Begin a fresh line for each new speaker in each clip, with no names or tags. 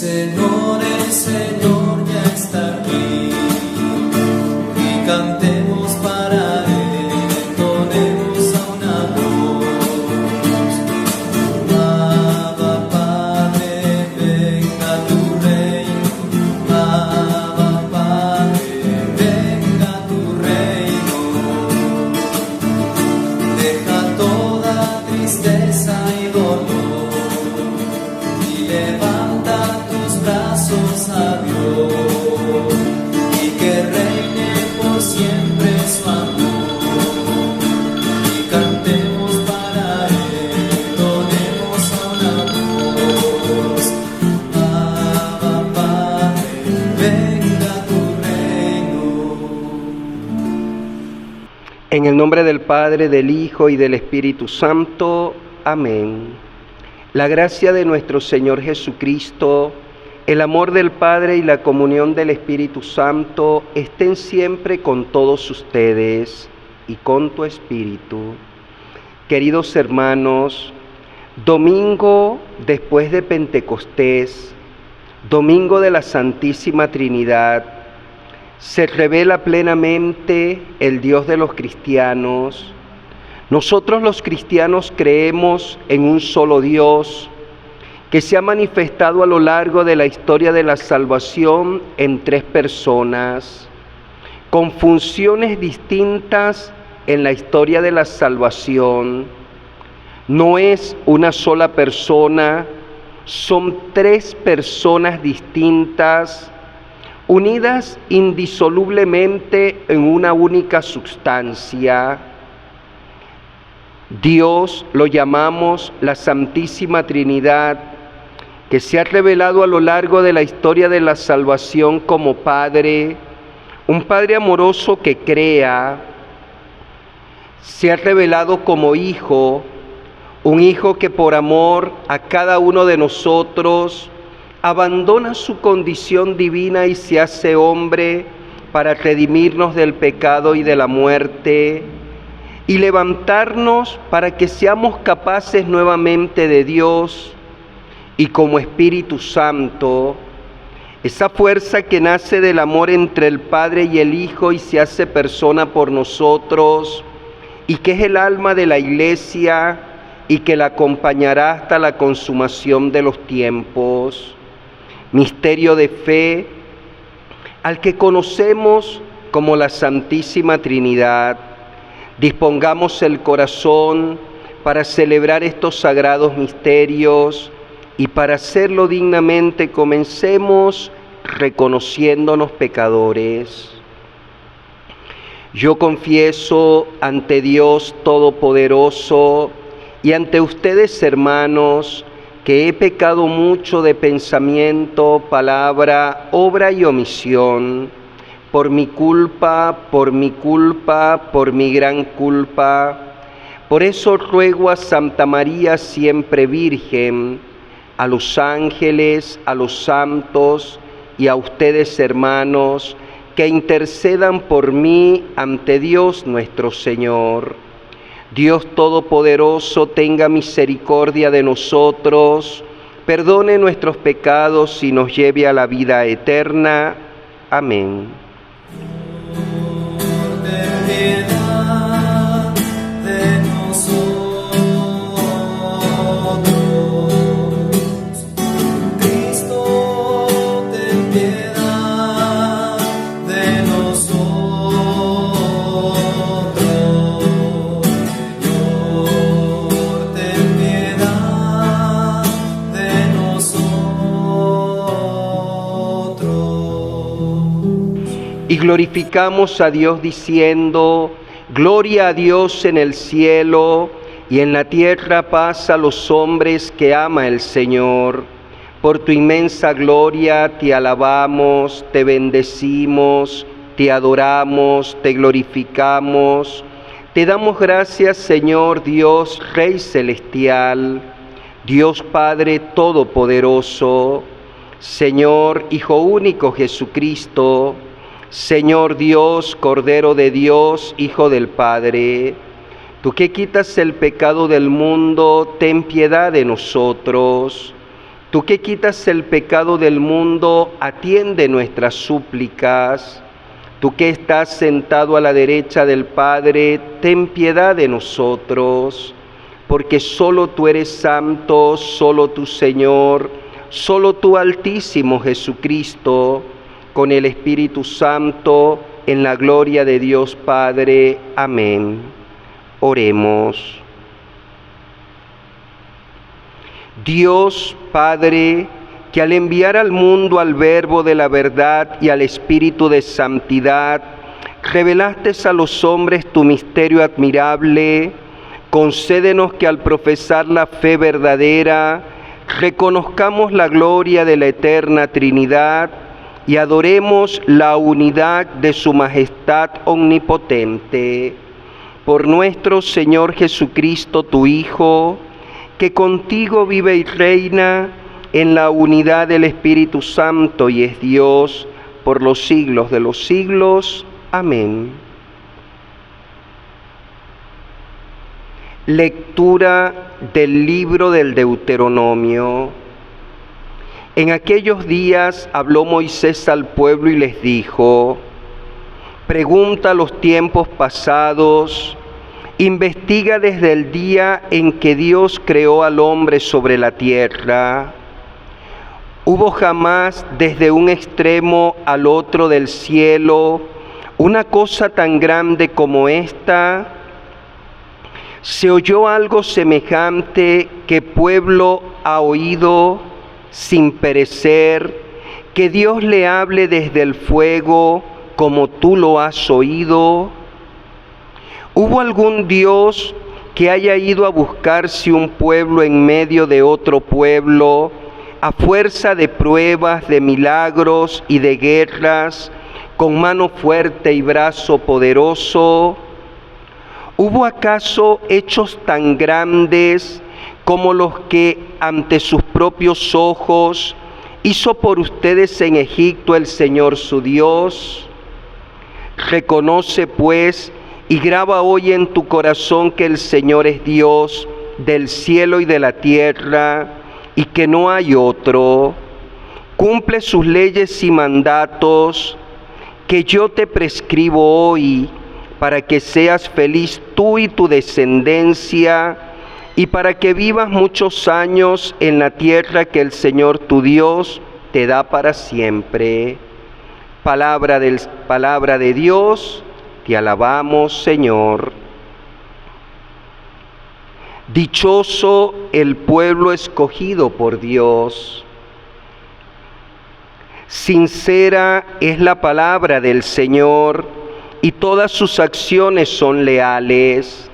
Señor, el Señor ya está aquí, y cantemos para Él, entonemos a una voz. Abba, Padre, venga tu reino, Abba, Padre, venga tu reino. Deja toda tristeza y dolor, y levanta tus brazos a Dios, y que reine por siempre su amor. Y cantemos para Él, donemos a una voz. Abba, Padre, venga tu reino.
En el nombre del Padre, del Hijo y del Espíritu Santo. Amén. La gracia de nuestro Señor Jesucristo, el amor del Padre y la comunión del Espíritu Santo estén siempre con todos ustedes y con tu espíritu. Queridos hermanos, domingo después de Pentecostés, domingo de la Santísima Trinidad, se revela plenamente el Dios de los cristianos. Nosotros los cristianos creemos en un solo Dios que se ha manifestado a lo largo de la historia de la salvación en tres personas, con funciones distintas en la historia de la salvación. No es una sola persona, son tres personas distintas, unidas indisolublemente en una única sustancia. Dios lo llamamos la Santísima Trinidad, que se ha revelado a lo largo de la historia de la salvación como Padre, un Padre amoroso que crea. Se ha revelado como Hijo, un Hijo que por amor a cada uno de nosotros abandona su condición divina y se hace hombre para redimirnos del pecado y de la muerte, y levantarnos para que seamos capaces nuevamente de Dios, y como Espíritu Santo, esa fuerza que nace del amor entre el Padre y el Hijo y se hace persona por nosotros, y que es el alma de la Iglesia y que la acompañará hasta la consumación de los tiempos. Misterio de fe al que conocemos como la Santísima Trinidad. Dispongamos el corazón para celebrar estos sagrados misterios, y para hacerlo dignamente comencemos reconociéndonos pecadores. Yo confieso ante Dios Todopoderoso y ante ustedes, hermanos, que he pecado mucho de pensamiento, palabra, obra y omisión, por mi culpa, por mi gran culpa. Por eso ruego a Santa María siempre Virgen, a los ángeles, a los santos y a ustedes, hermanos, que intercedan por mí ante Dios nuestro Señor. Dios Todopoderoso tenga misericordia de nosotros, perdone nuestros pecados y nos lleve a la vida eterna. Amén.
Ten piedad de nosotros, Cristo, ten piedad de nosotros, Señor, ten piedad de nosotros.
Y glorificamos a Dios diciendo: gloria a Dios en el cielo, y en la tierra paz a los hombres que ama el Señor. Por tu inmensa gloria te alabamos, te bendecimos, te adoramos, te glorificamos. Te damos gracias, Señor Dios, Rey celestial, Dios Padre todopoderoso, Señor Hijo único Jesucristo, Señor Dios, Cordero de Dios, Hijo del Padre. Tú que quitas el pecado del mundo, ten piedad de nosotros. Tú que quitas el pecado del mundo, atiende nuestras súplicas. Tú que estás sentado a la derecha del Padre, ten piedad de nosotros, porque solo tú eres santo, solo tu Señor, solo tú Altísimo Jesucristo, con el Espíritu Santo, en la gloria de Dios Padre. Amén. Oremos. Dios Padre, que al enviar al mundo al Verbo de la verdad y al Espíritu de santidad, revelaste a los hombres tu misterio admirable, concédenos que al profesar la fe verdadera, reconozcamos la gloria de la eterna Trinidad y adoremos la unidad de su majestad omnipotente. Por nuestro Señor Jesucristo, tu Hijo, que contigo vive y reina en la unidad del Espíritu Santo y es Dios por los siglos de los siglos. Amén. Lectura del libro del Deuteronomio. En aquellos días habló Moisés al pueblo y les dijo: pregunta los tiempos pasados, investiga desde el día en que Dios creó al hombre sobre la tierra. ¿Hubo jamás desde un extremo al otro del cielo una cosa tan grande como esta? ¿Se oyó algo semejante que pueblo ha oído sin perecer, que Dios le hable desde el fuego como tú lo has oído? ¿Hubo algún Dios que haya ido a buscarse un pueblo en medio de otro pueblo, a fuerza de pruebas, de milagros y de guerras, con mano fuerte y brazo poderoso? ¿Hubo acaso hechos tan grandes como los que ante sus propios ojos hizo por ustedes en Egipto el Señor su Dios? Reconoce pues y graba hoy en tu corazón que el Señor es Dios del cielo y de la tierra y que no hay otro. Cumple sus leyes y mandatos que yo te prescribo hoy para que seas feliz tú y tu descendencia y para que vivas muchos años en la tierra que el Señor tu Dios te da para siempre. Palabra de Dios. Te alabamos, Señor. Dichoso el pueblo escogido por Dios. Sincera es la palabra del Señor y todas sus acciones son leales.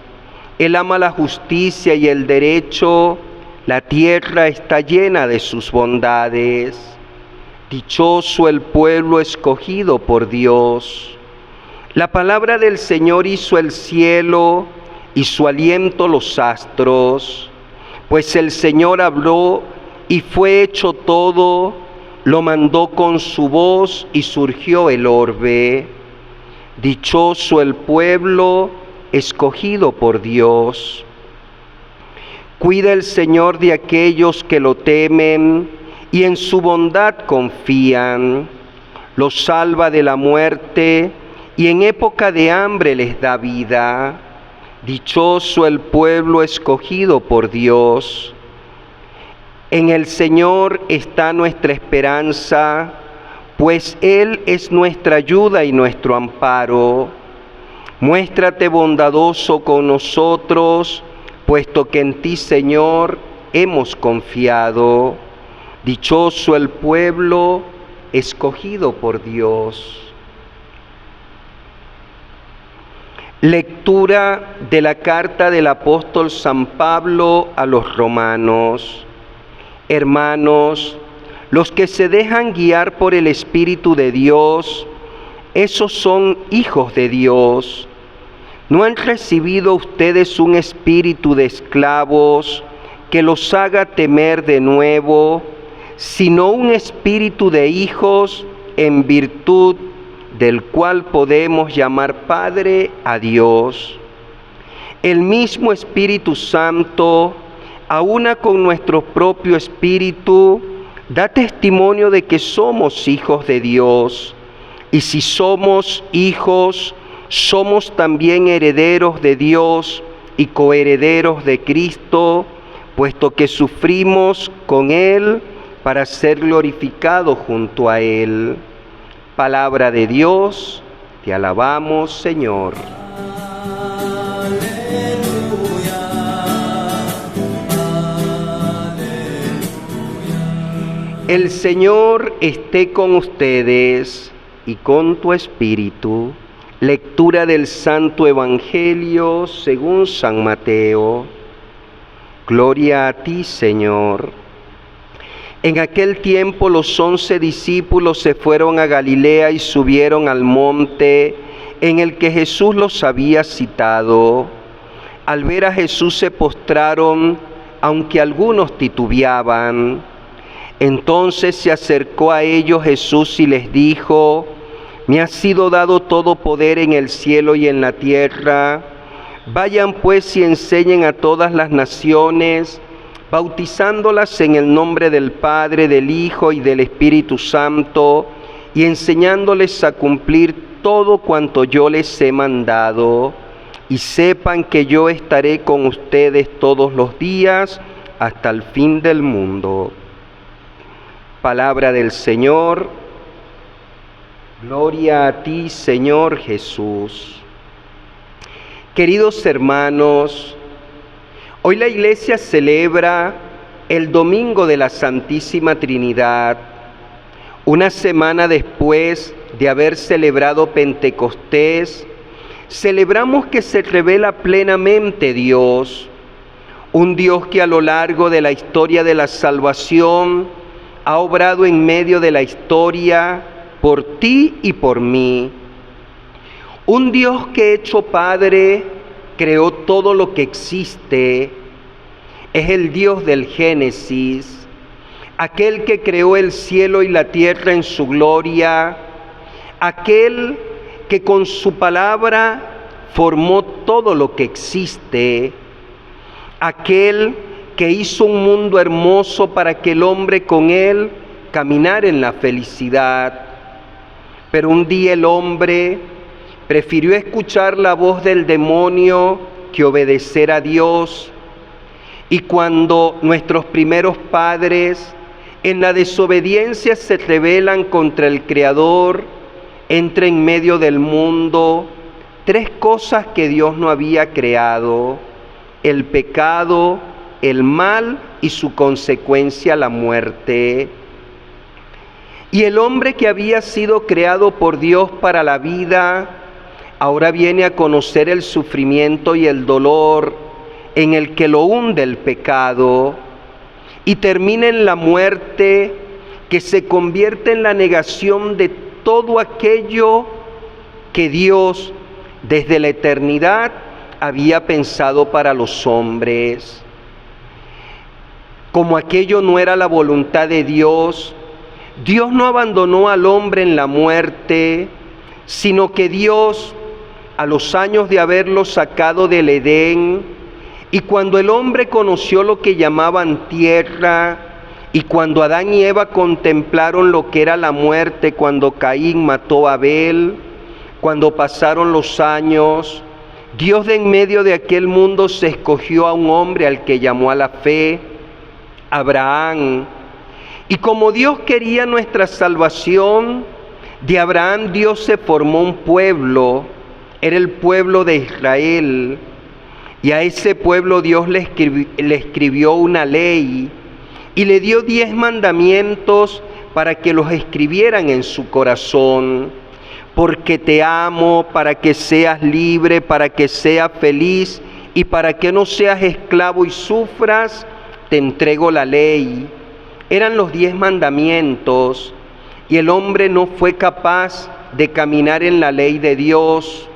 Él ama la justicia y el derecho, la tierra está llena de sus bondades. Dichoso el pueblo escogido por Dios. La palabra del Señor hizo el cielo y su aliento los astros, pues el Señor habló y fue hecho todo, lo mandó con su voz y surgió el orbe. Dichoso el pueblo escogido por Dios. Cuida el Señor de aquellos que lo temen y en su bondad confían. Los salva de la muerte y en época de hambre les da vida. Dichoso el pueblo escogido por Dios. En el Señor está nuestra esperanza, pues Él es nuestra ayuda y nuestro amparo. Muéstrate bondadoso con nosotros, puesto que en ti, Señor, hemos confiado. Dichoso el pueblo escogido por Dios. Lectura de la carta del apóstol San Pablo a los romanos. Hermanos, los que se dejan guiar por el Espíritu de Dios, esos son hijos de Dios. ¿No han recibido ustedes un espíritu de esclavos que los haga temer de nuevo, sino un espíritu de hijos en virtud del cual podemos llamar Padre a Dios? El mismo Espíritu Santo a una con nuestro propio espíritu, da testimonio de que somos hijos de Dios. Y si somos hijos, somos también herederos de Dios y coherederos de Cristo, puesto que sufrimos con Él para ser glorificados junto a Él. Palabra de Dios, te alabamos, Señor. El Señor esté con ustedes y con tu espíritu. Lectura del Santo Evangelio según San Mateo. Gloria a ti, Señor. En aquel tiempo los 11 discípulos se fueron a Galilea y subieron al monte en el que Jesús los había citado. Al ver a Jesús se postraron, aunque algunos titubeaban. Entonces se acercó a ellos Jesús y les dijo: Me ha sido dado todo poder en el cielo y en la tierra. Vayan pues y enseñen a todas las naciones, bautizándolas en el nombre del Padre, del Hijo y del Espíritu Santo, y enseñándoles a cumplir todo cuanto yo les he mandado. Y sepan que yo estaré con ustedes todos los días hasta el fin del mundo. Palabra del Señor. Gloria a ti, Señor Jesús. Queridos hermanos, hoy la Iglesia celebra el Domingo de la Santísima Trinidad, una semana después de haber celebrado Pentecostés. Celebramos que se revela plenamente Dios, un Dios que a lo largo de la historia de la salvación ha obrado en medio de la historia por ti y por mí. Un Dios que hecho Padre creó todo lo que existe. Es el Dios del Génesis, aquel que creó el cielo y la tierra en su gloria, aquel que con su palabra formó todo lo que existe, aquel que hizo un mundo hermoso para que el hombre con él caminara en la felicidad. Pero un día el hombre prefirió escuchar la voz del demonio que obedecer a Dios. Y cuando nuestros primeros padres en la desobediencia se rebelan contra el Creador, entra en medio del mundo tres cosas que Dios no había creado: el pecado, el mal y su consecuencia, la muerte. Y el hombre que había sido creado por Dios para la vida, ahora viene a conocer el sufrimiento y el dolor en el que lo hunde el pecado, y termina en la muerte, que se convierte en la negación de todo aquello que Dios desde la eternidad había pensado para los hombres. Como aquello no era la voluntad de Dios, Dios no abandonó al hombre en la muerte, sino que Dios, a los años de haberlo sacado del Edén, y cuando el hombre conoció lo que llamaban tierra, y cuando Adán y Eva contemplaron lo que era la muerte, cuando Caín mató a Abel, cuando pasaron los años, Dios de en medio de aquel mundo se escogió a un hombre al que llamó a la fe, Abraham. Y como Dios quería nuestra salvación, de Abraham Dios se formó un pueblo, era el pueblo de Israel, y a ese pueblo Dios le escribió una ley y le dio 10 mandamientos para que los escribieran en su corazón. Porque te amo, para que seas libre, para que seas feliz y para que no seas esclavo y sufras, te entrego la ley. Eran los 10 mandamientos, y el hombre no fue capaz de caminar en la ley de Dios.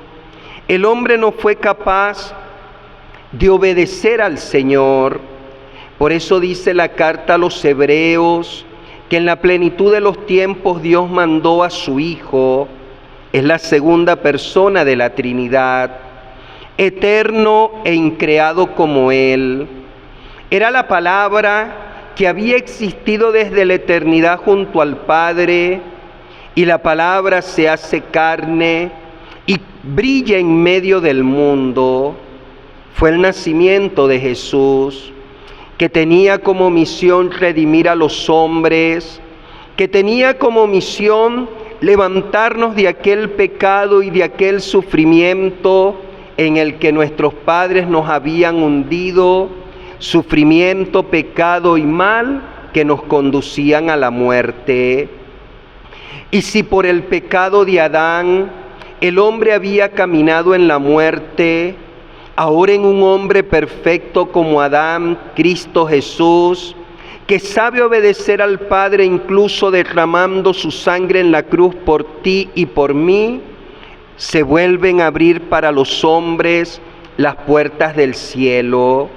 El hombre no fue capaz de obedecer al Señor. Por eso dice la carta a los Hebreos que en la plenitud de los tiempos Dios mandó a su Hijo. Es la segunda persona de la Trinidad, eterno e increado como Él. Era la palabra que había existido desde la eternidad junto al Padre, y la palabra se hace carne y brilla en medio del mundo. Fue el nacimiento de Jesús, que tenía como misión redimir a los hombres, que tenía como misión levantarnos de aquel pecado y de aquel sufrimiento en el que nuestros padres nos habían hundido, sufrimiento, pecado y mal que nos conducían a la muerte. Y si por el pecado de Adán el hombre había caminado en la muerte, ahora en un hombre perfecto como Adán, Cristo Jesús, que sabe obedecer al Padre incluso derramando su sangre en la cruz por ti y por mí, se vuelven a abrir para los hombres las puertas del cielo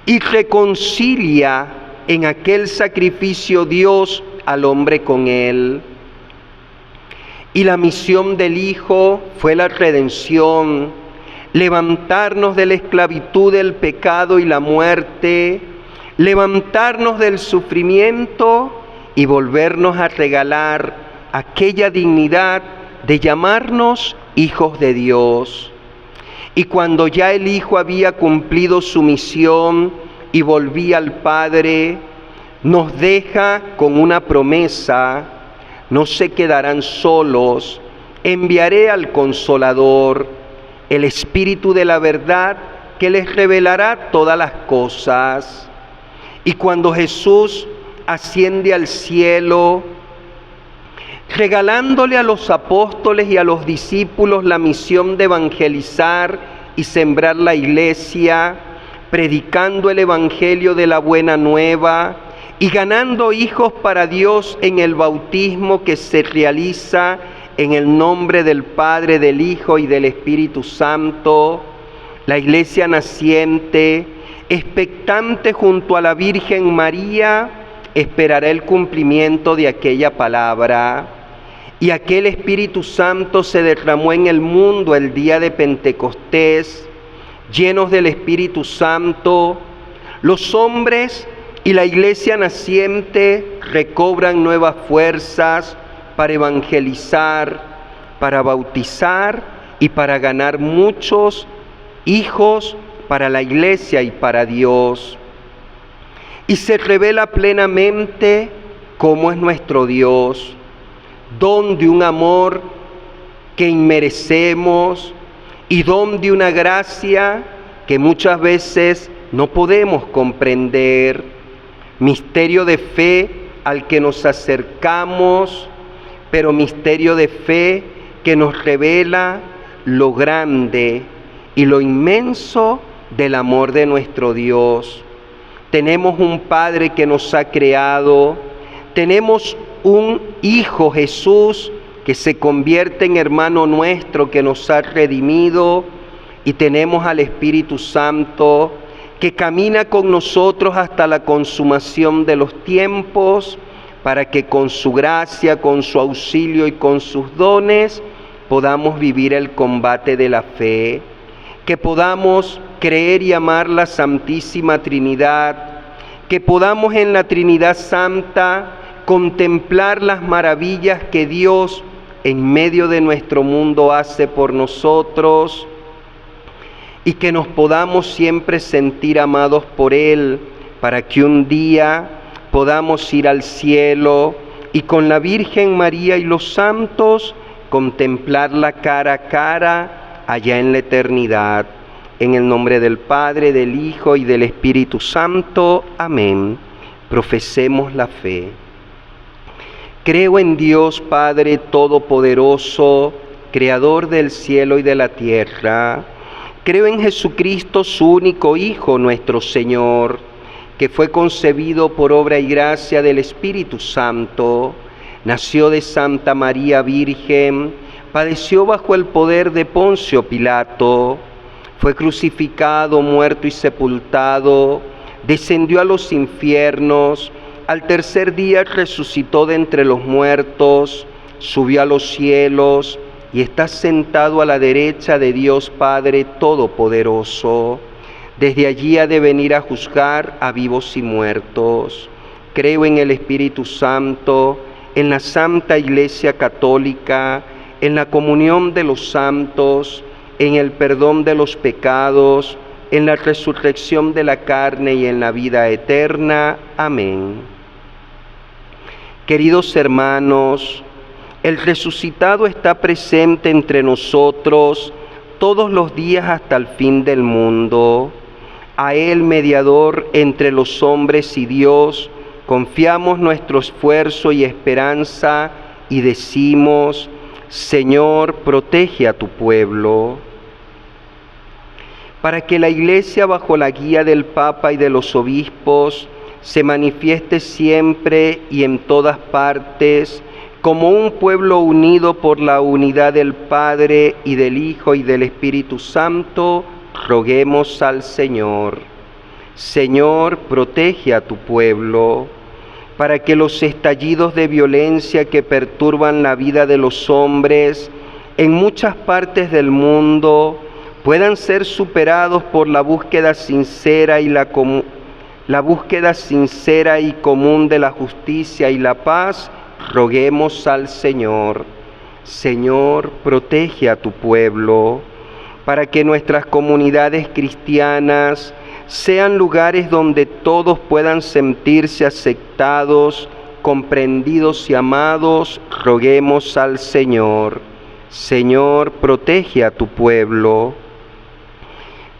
y reconcilia en aquel sacrificio Dios al hombre con él. Y la misión del Hijo fue la redención, levantarnos de la esclavitud del pecado y la muerte, levantarnos del sufrimiento y volvernos a regalar aquella dignidad de llamarnos hijos de Dios. Y cuando ya el Hijo había cumplido su misión y volvía al Padre, nos deja con una promesa: no se quedarán solos, enviaré al Consolador, el Espíritu de la verdad, que les revelará todas las cosas. Y cuando Jesús asciende al cielo, regalándole a los apóstoles y a los discípulos la misión de evangelizar y sembrar la iglesia, predicando el evangelio de la buena nueva y ganando hijos para Dios en el bautismo que se realiza en el nombre del Padre, del Hijo y del Espíritu Santo, la iglesia naciente, expectante junto a la Virgen María, esperará el cumplimiento de aquella palabra. Y aquel Espíritu Santo se derramó en el mundo el día de Pentecostés. Llenos del Espíritu Santo, los hombres y la iglesia naciente recobran nuevas fuerzas para evangelizar, para bautizar y para ganar muchos hijos para la iglesia y para Dios. Y se revela plenamente cómo es nuestro Dios, don de un amor que inmerecemos y don de una gracia que muchas veces no podemos comprender. Misterio de fe al que nos acercamos, pero misterio de fe que nos revela lo grande y lo inmenso del amor de nuestro Dios. Tenemos un Padre que nos ha creado, tenemos un Hijo Jesús que se convierte en hermano nuestro, que nos ha redimido, y tenemos al Espíritu Santo que camina con nosotros hasta la consumación de los tiempos, para que con su gracia, con su auxilio y con sus dones podamos vivir el combate de la fe, que podamos creer y amar la Santísima Trinidad, que podamos en la Trinidad Santa contemplar las maravillas que Dios en medio de nuestro mundo hace por nosotros, y que nos podamos siempre sentir amados por Él, para que un día podamos ir al cielo y con la Virgen María y los santos contemplarla cara a cara allá en la eternidad. En el nombre del Padre, del Hijo y del Espíritu Santo. Amén. Profesemos la fe. Creo en Dios Padre Todopoderoso, Creador del cielo y de la tierra. Creo en Jesucristo, su único Hijo, nuestro Señor, que fue concebido por obra y gracia del Espíritu Santo, nació de Santa María Virgen, padeció bajo el poder de Poncio Pilato, fue crucificado, muerto y sepultado, descendió a los infiernos, al tercer día resucitó de entre los muertos, subió a los cielos y está sentado a la derecha de Dios Padre Todopoderoso. Desde allí ha de venir a juzgar a vivos y muertos. Creo en el Espíritu Santo, en la Santa Iglesia Católica, en la comunión de los santos, en el perdón de los pecados, en la resurrección de la carne y en la vida eterna. Amén. Queridos hermanos, el resucitado está presente entre nosotros todos los días hasta el fin del mundo. A Él, mediador entre los hombres y Dios, confiamos nuestro esfuerzo y esperanza y decimos: Señor, protege a tu pueblo. Para que la Iglesia, bajo la guía del Papa y de los obispos, se manifieste siempre y en todas partes como un pueblo unido por la unidad del Padre y del Hijo y del Espíritu Santo, roguemos al Señor. Señor, protege a tu pueblo, para que los estallidos de violencia que perturban la vida de los hombres en muchas partes del mundo puedan ser superados por la búsqueda sincera y común de la justicia y la paz. Roguemos al Señor. Señor, protege a tu pueblo, para que nuestras comunidades cristianas sean lugares donde todos puedan sentirse aceptados, comprendidos y amados. Roguemos al Señor. Señor, protege a tu pueblo,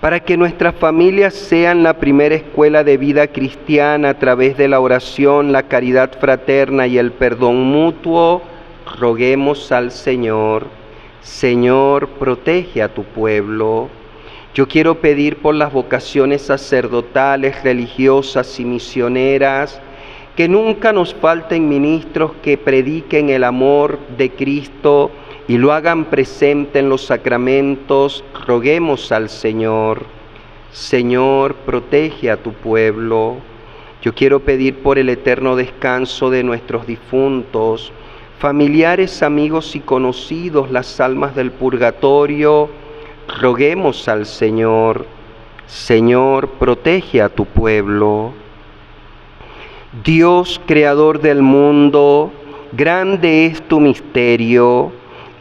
para que nuestras familias sean la primera escuela de vida cristiana a través de la oración, la caridad fraterna y el perdón mutuo. Roguemos al Señor. Señor, protege a tu pueblo. Yo quiero pedir por las vocaciones sacerdotales, religiosas y misioneras, que nunca nos falten ministros que prediquen el amor de Cristo y lo hagan presente en los sacramentos. Roguemos al Señor. Señor, protege a tu pueblo. Yo quiero pedir por el eterno descanso de nuestros difuntos, familiares, amigos y conocidos, las almas del purgatorio. Roguemos al Señor. Señor, protege a tu pueblo. Dios, creador del mundo, grande es tu misterio.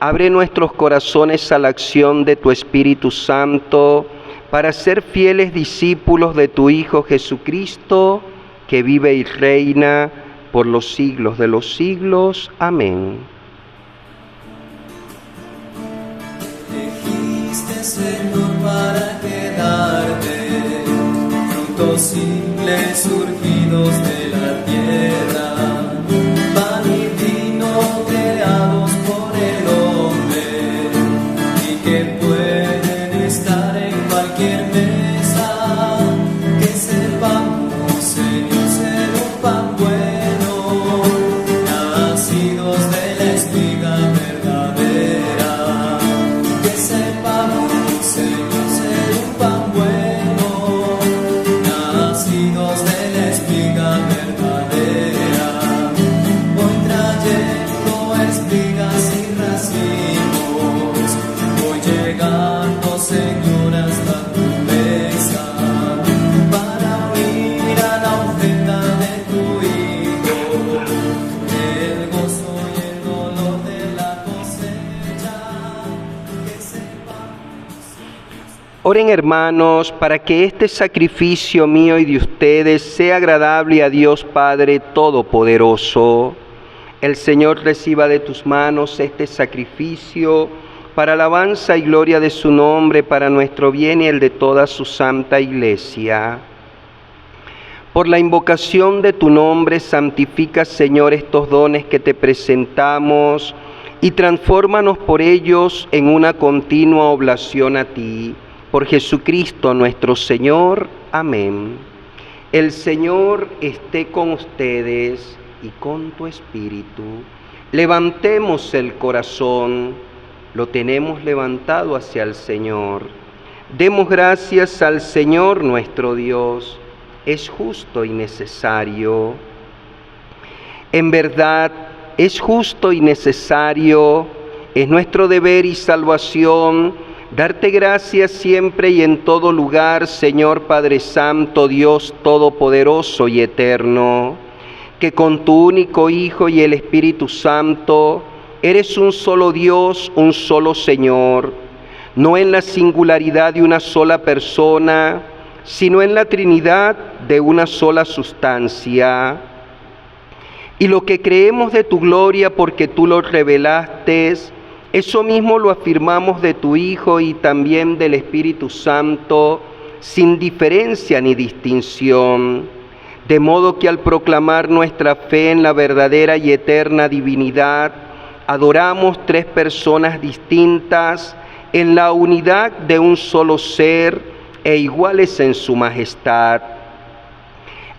Abre nuestros corazones a la acción de tu Espíritu Santo para ser fieles discípulos de tu Hijo Jesucristo, que vive y reina por los siglos de los siglos. Amén.
Elegiste, Señor, para quedarte, frutos simples surgidos de la tierra, pan y vino creados por el hombre, y que pueden estar en cualquier mesa, que sepamos, Señor, ser un pan bueno, nacidos de la espiga verdadera, que sepamos, Señor, ser un pan bueno, nacidos de la espiga verdadera, voy trayendo espigas y racimos, voy llegando, Señor, hasta tu mesa, para unir a la ofrenda de tu Hijo, el gozo y el dolor de la cosecha, que sepamos.
Oren, hermanos, para que este sacrificio mío y de ustedes sea agradable a Dios Padre Todopoderoso. El Señor reciba de tus manos este sacrificio para alabanza y gloria de su nombre, para nuestro bien y el de toda su santa Iglesia. Por la invocación de tu nombre, santifica, Señor, estos dones que te presentamos y transfórmanos por ellos en una continua oblación a ti. Por Jesucristo nuestro Señor. Amén. El Señor esté con ustedes y con tu espíritu. Levantemos el corazón, lo tenemos levantado hacia el Señor. Demos gracias al Señor nuestro Dios, es justo y necesario. En verdad, es justo y necesario, es nuestro deber y salvación Darte gracias siempre y en todo lugar, Señor Padre Santo, Dios Todopoderoso y Eterno, que con tu único Hijo y el Espíritu Santo eres un solo Dios, un solo Señor, no en la singularidad de una sola persona, sino en la Trinidad de una sola sustancia. Y lo que creemos de tu gloria porque tú lo revelaste, eso mismo lo afirmamos de tu Hijo y también del Espíritu Santo, sin diferencia ni distinción. De modo que al proclamar nuestra fe en la verdadera y eterna divinidad, adoramos tres personas distintas en la unidad de un solo ser e iguales en su majestad,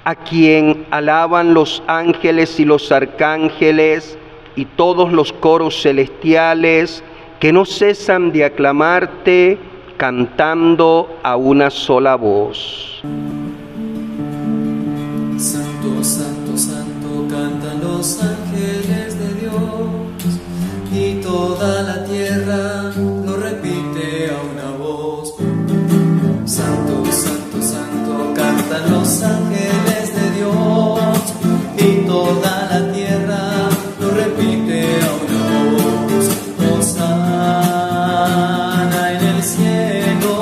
a quien alaban los ángeles y los arcángeles y todos los coros celestiales que no cesan de aclamarte cantando a una sola voz.
Santo, santo, santo, cantan los ángeles de Dios, y toda la tierra lo repite a una voz. Santo, santo, santo, cantan los ángeles de Dios, y toda la tierra lo repite a una voz. Hosana en el cielo,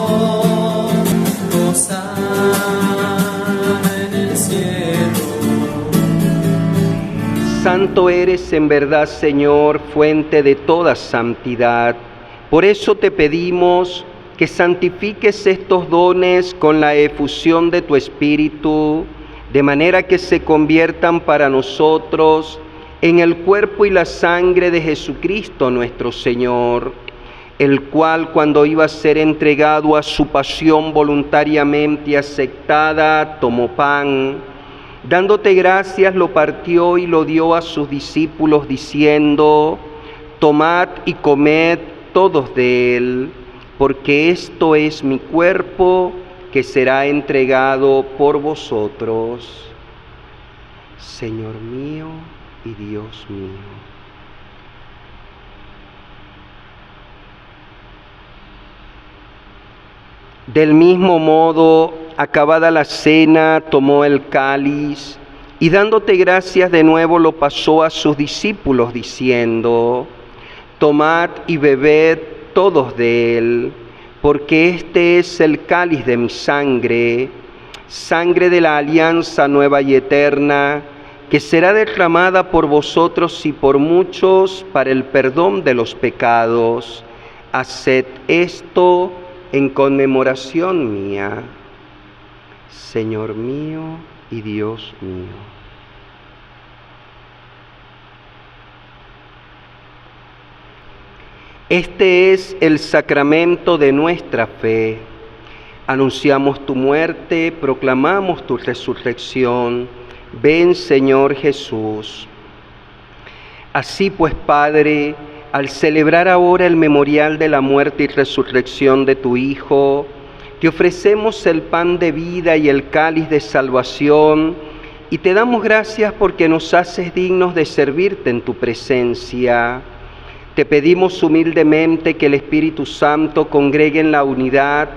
Hosana en el cielo.
Santo eres en verdad, Señor, fuente de toda santidad. Por eso te pedimos que santifiques estos dones con la efusión de tu Espíritu, de manera que se conviertan para nosotros en el cuerpo y la sangre de Jesucristo nuestro Señor, el cual cuando iba a ser entregado a su pasión voluntariamente aceptada, tomó pan, dándote gracias lo partió y lo dio a sus discípulos diciendo: tomad y comed todos de él, porque esto es mi cuerpo que será entregado por vosotros. Señor mío y Dios mío. Del mismo modo, acabada la cena, tomó el cáliz y dándote gracias de nuevo lo pasó a sus discípulos diciendo: tomad y bebed todos de él, porque este es el cáliz de mi sangre, sangre de la alianza nueva y eterna, que será derramada por vosotros y por muchos para el perdón de los pecados. Haced esto en conmemoración mía. Señor mío y Dios mío. Este es el sacramento de nuestra fe. Anunciamos tu muerte, proclamamos tu resurrección. Ven, Señor Jesús. Así pues, Padre, al celebrar ahora el memorial de la muerte y resurrección de tu Hijo, te ofrecemos el pan de vida y el cáliz de salvación, y te damos gracias porque nos haces dignos de servirte en tu presencia. Te pedimos humildemente que el Espíritu Santo congregue en la unidad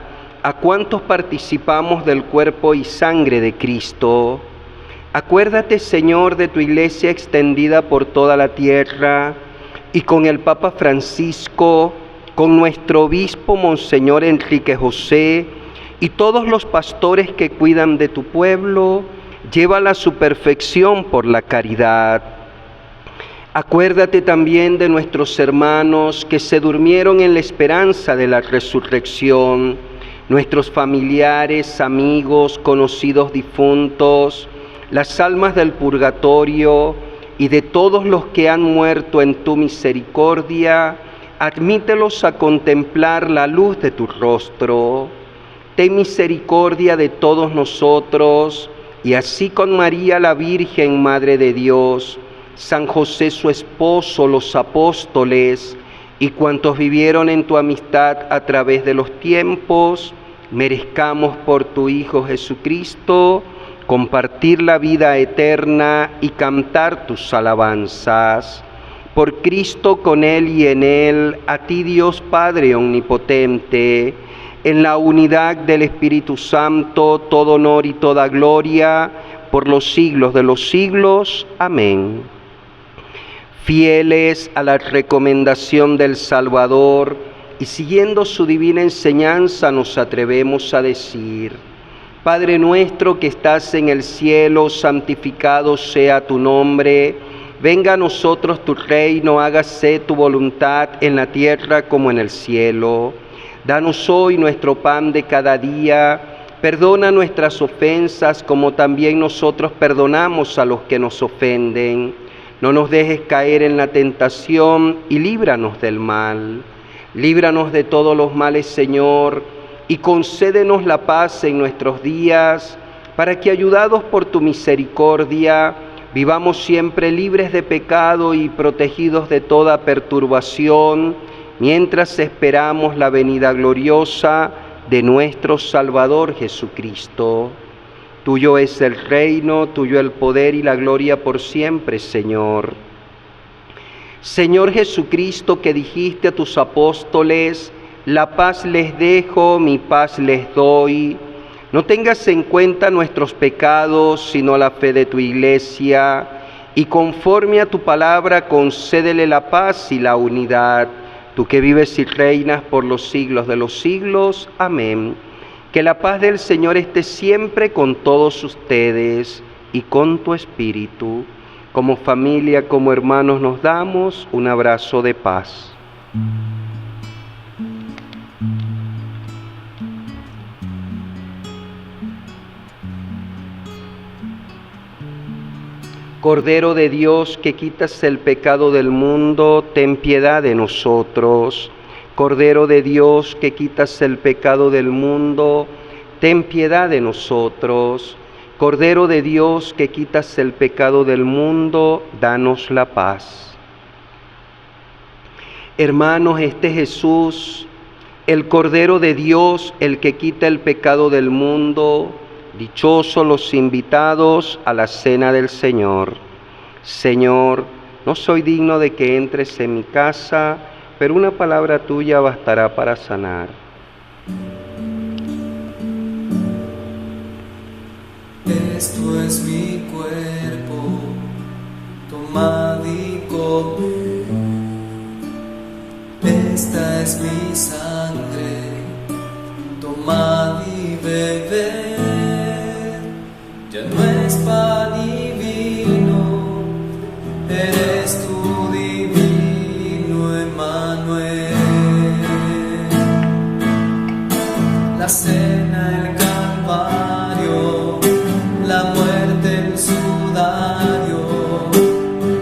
a cuantos participamos del cuerpo y sangre de Cristo. Acuérdate, Señor, de tu Iglesia extendida por toda la tierra, y con el Papa Francisco, con nuestro obispo Monseñor Enrique José, y todos los pastores que cuidan de tu pueblo, llévala a su perfección por la caridad. Acuérdate también de nuestros hermanos que se durmieron en la esperanza de la resurrección, nuestros familiares, amigos, conocidos difuntos, las almas del purgatorio y de todos los que han muerto en tu misericordia. Admítelos a contemplar la luz de tu rostro. Ten misericordia de todos nosotros, y así con María la Virgen, Madre de Dios, San José su esposo, los apóstoles y cuantos vivieron en tu amistad a través de los tiempos, merezcamos por tu Hijo Jesucristo compartir la vida eterna y cantar tus alabanzas. por Cristo, con Él y en Él, a ti Dios Padre omnipotente, en la unidad del Espíritu Santo, todo honor y toda gloria, por los siglos de los siglos. Amén. Fieles a la recomendación del Salvador y siguiendo su divina enseñanza, nos atrevemos a decir: Padre nuestro que estás en el cielo, santificado sea tu nombre. Venga a nosotros tu reino, hágase tu voluntad en la tierra como en el cielo. Danos hoy nuestro pan de cada día. Perdona nuestras ofensas como también nosotros perdonamos a los que nos ofenden. No nos dejes caer en la tentación y líbranos del mal. Líbranos de todos los males, Señor, y concédenos la paz en nuestros días, para que, ayudados por tu misericordia, vivamos siempre libres de pecado y protegidos de toda perturbación, mientras esperamos la venida gloriosa de nuestro Salvador Jesucristo. Tuyo es el reino, tuyo el poder y la gloria por siempre, Señor. Señor Jesucristo, que dijiste a tus apóstoles: la paz les dejo, mi paz les doy. No tengas en cuenta nuestros pecados, sino la fe de tu Iglesia, y conforme a tu palabra concédele la paz y la unidad. Tú que vives y reinas por los siglos de los siglos. Amén. Que la paz del Señor esté siempre con todos ustedes y con tu espíritu. Como familia, como hermanos, nos damos un abrazo de paz. Cordero de Dios, que quitas el pecado del mundo, ten piedad de nosotros. Cordero de Dios, que quitas el pecado del mundo, ten piedad de nosotros. Cordero de Dios, que quitas el pecado del mundo, danos la paz. Hermanos, este Jesús, el Cordero de Dios, el que quita el pecado del mundo, dichosos los invitados a la cena del Señor. Señor, no soy digno de que entres en mi casa, pero una palabra tuya bastará para sanar.
Esto es mi cuerpo, tomad y comed. Esta es mi sangre, tomad y bebed. Ya no es pan y vino, eres tú divino Emmanuel. La cena, el Calvario, la muerte, el sudario,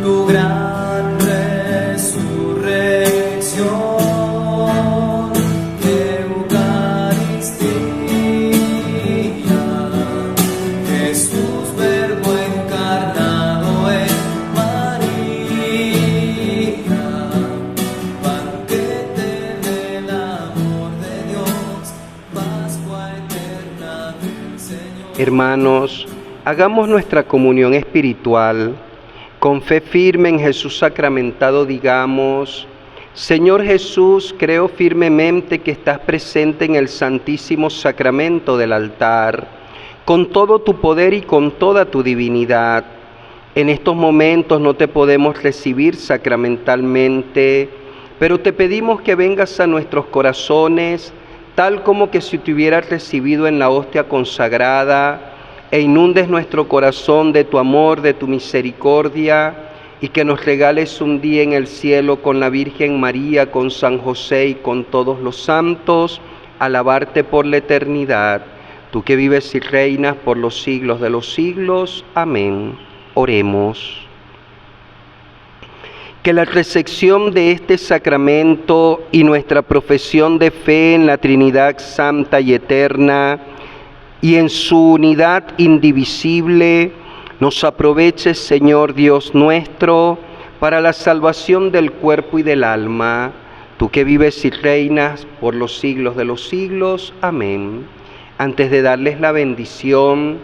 tu gran resurrección.
Hermanos, hagamos nuestra comunión espiritual. Con fe firme en Jesús sacramentado digamos: Señor Jesús, creo firmemente que estás presente en el Santísimo Sacramento del altar, con todo tu poder y con toda tu divinidad. En estos momentos no te podemos recibir sacramentalmente, pero te pedimos que vengas a nuestros corazones, tal como que si te hubieras recibido en la hostia consagrada, e inundes nuestro corazón de tu amor, de tu misericordia, y que nos regales un día en el cielo con la Virgen María, con San José y con todos los santos, alabarte por la eternidad. Tú que vives y reinas por los siglos de los siglos. Amén. Oremos. Que la recepción de este sacramento y nuestra profesión de fe en la Trinidad Santa y Eterna y en su unidad indivisible nos aproveche, Señor Dios nuestro, para la salvación del cuerpo y del alma. Tú que vives y reinas por los siglos de los siglos. Amén. Antes de darles la bendición,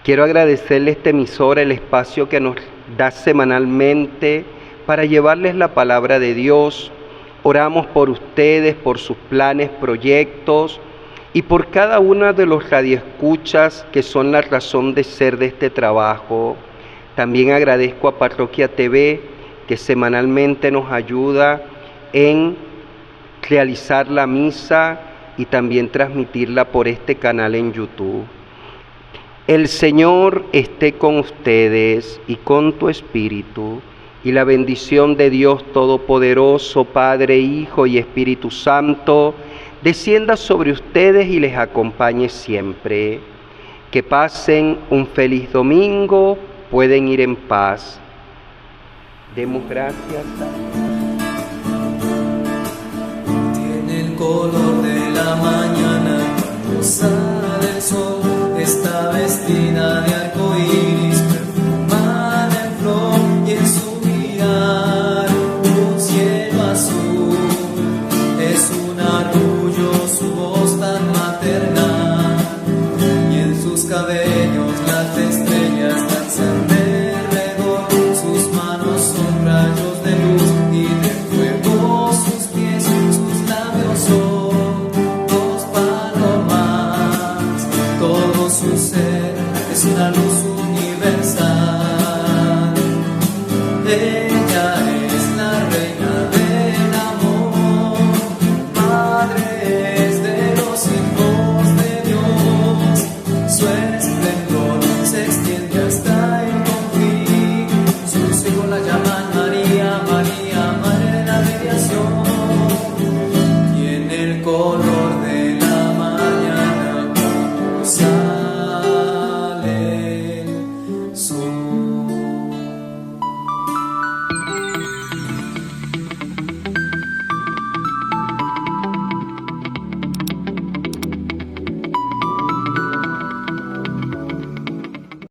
quiero agradecerle a esta emisora el espacio que nos da semanalmente para llevarles la palabra de Dios. Oramos por ustedes, por sus planes, proyectos y por cada uno de los radioescuchas que son la razón de ser de este trabajo. También agradezco a Parroquia TV que semanalmente nos ayuda en realizar la misa y también transmitirla por este canal en YouTube. El Señor esté con ustedes y con tu espíritu, y la bendición de Dios Todopoderoso, Padre, Hijo y Espíritu Santo, descienda sobre ustedes y les acompañe siempre. Que pasen un feliz domingo, pueden ir en paz. Demos gracias a Dios.
Tiene el color de la mañana, cuando sale el sol, está vestida de